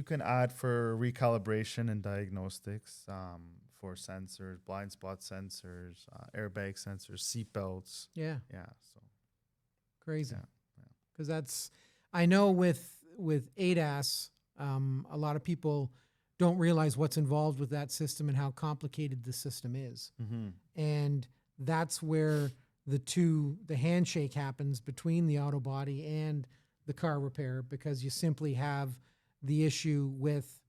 can add for recalibration and diagnostics, for sensors, blind spot sensors, airbag sensors, seat belts. Yeah. Yeah. So Crazy. yeah. Because I know with ADAS, a lot of people don't realize what's involved with that system and how complicated the system is. Mm-hmm. And that's where the handshake happens between the auto body and the car repair, because you simply have the issue with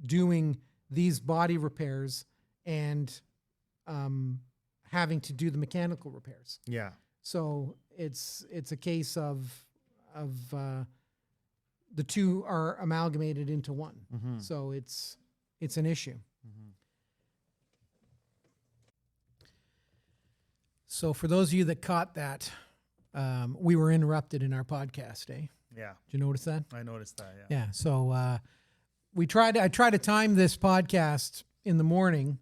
doing these body repairs and having to do the mechanical repairs. Yeah. So it's a case of the two are amalgamated into one. Mm-hmm. So it's an issue. Mm-hmm. So for those of you that caught that, we were interrupted in our podcast, eh? Yeah. Did you notice that? I noticed that. Yeah. Yeah. So I try to time this podcast in the morning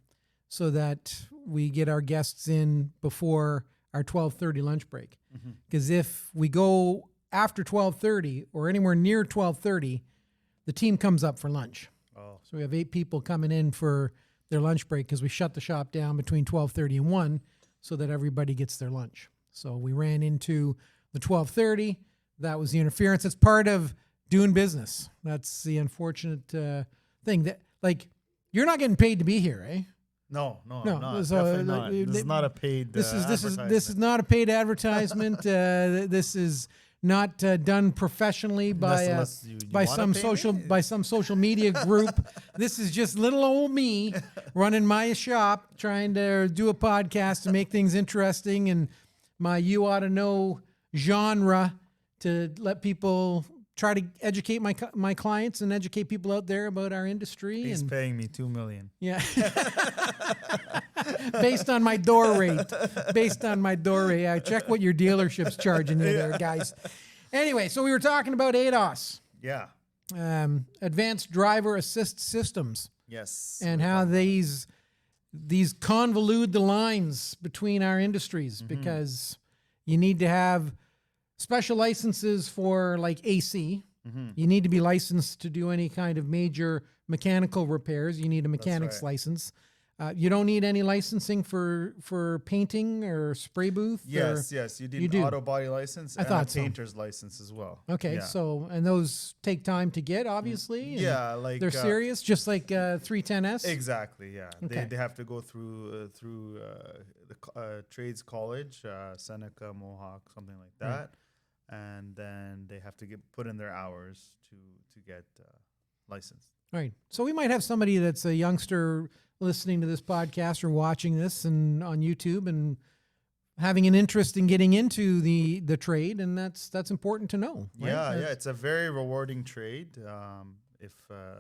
so that we get our guests in before our 12:30 lunch break. Because if we go after 12:30 or anywhere near 12:30, the team comes up for lunch. Oh. So we have 8 people coming in for their lunch break because we shut the shop down between 12:30 and 1 so that everybody gets their lunch. So we ran into the 12:30. That was the interference. It's part of doing business. That's the unfortunate thing that, like, you're not getting paid to be here, eh? No, I'm No, not. so, Definitely not. This is not a paid. This is not a paid advertisement. This is not done professionally by some social media group. This is just little old me running my shop, trying to do a podcast to make things interesting, and my you ought to know genre to let people try to educate my clients and educate people out there about our industry. He's paying me $2 million. Yeah. Based on my door rate. I check what your dealership's charging you there, guys. Anyway, so we were talking about ADAS. Yeah. Advanced driver assist systems. Yes. And how these convolute the lines between our industries, because you need to have special licenses for like AC. You need to be licensed to do any kind of major mechanical repairs. You need a mechanic's license. You don't need any licensing for painting or spray booth. Yes. You need an auto body license and a painter's license as well. Okay, yeah. So, and those take time to get, obviously. Yeah, like they're serious, just like 310S. Exactly. Yeah, okay. They have to go through the trades college, Seneca, Mohawk, something like that, and then they have to get put in their hours to get licensed. Right. So we might have somebody that's a youngster listening to this podcast or watching this and on YouTube and having an interest in getting into the trade, and that's important to know. Right? Yeah, it's a very rewarding trade.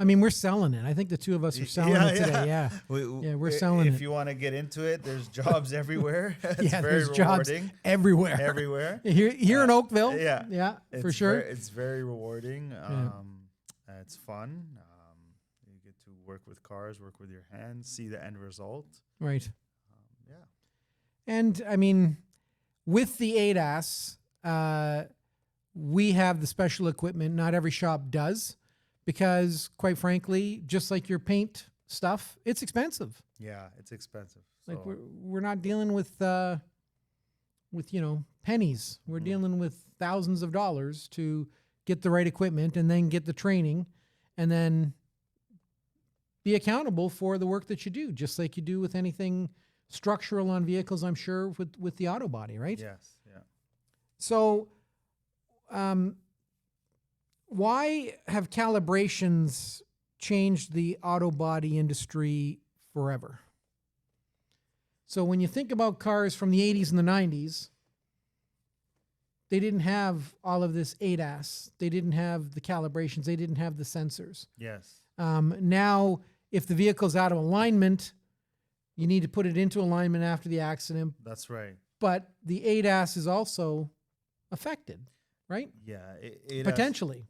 I mean, we're selling it. I think the two of us are selling it today. Yeah, we're selling it. If you want to get into it, there's jobs everywhere. It's very there's rewarding. Jobs everywhere. Everywhere. Here in Oakville. Yeah, for sure. It's very rewarding. It's fun. You get to work with cars, work with your hands, see the end result. Right. Yeah. And I mean, with the ADAS, we have the special equipment. Not every shop does, because quite frankly, just like your paint stuff, it's expensive. Yeah, it's expensive. Like we're not dealing with pennies. We're dealing with thousands of dollars to get the right equipment and then get the training and then be accountable for the work that you do, just like you do with anything structural on vehicles, I'm sure, with the auto body, right? Yes, yeah. So why have calibrations changed the auto body industry forever? So when you think about cars from the 80s and the 90s, they didn't have all of this ADAS. They didn't have the calibrations. They didn't have the sensors. Yes. Now, if the vehicle's out of alignment, you need to put it into alignment after the accident. That's right. But the ADAS is also affected, right? Yeah. Potentially.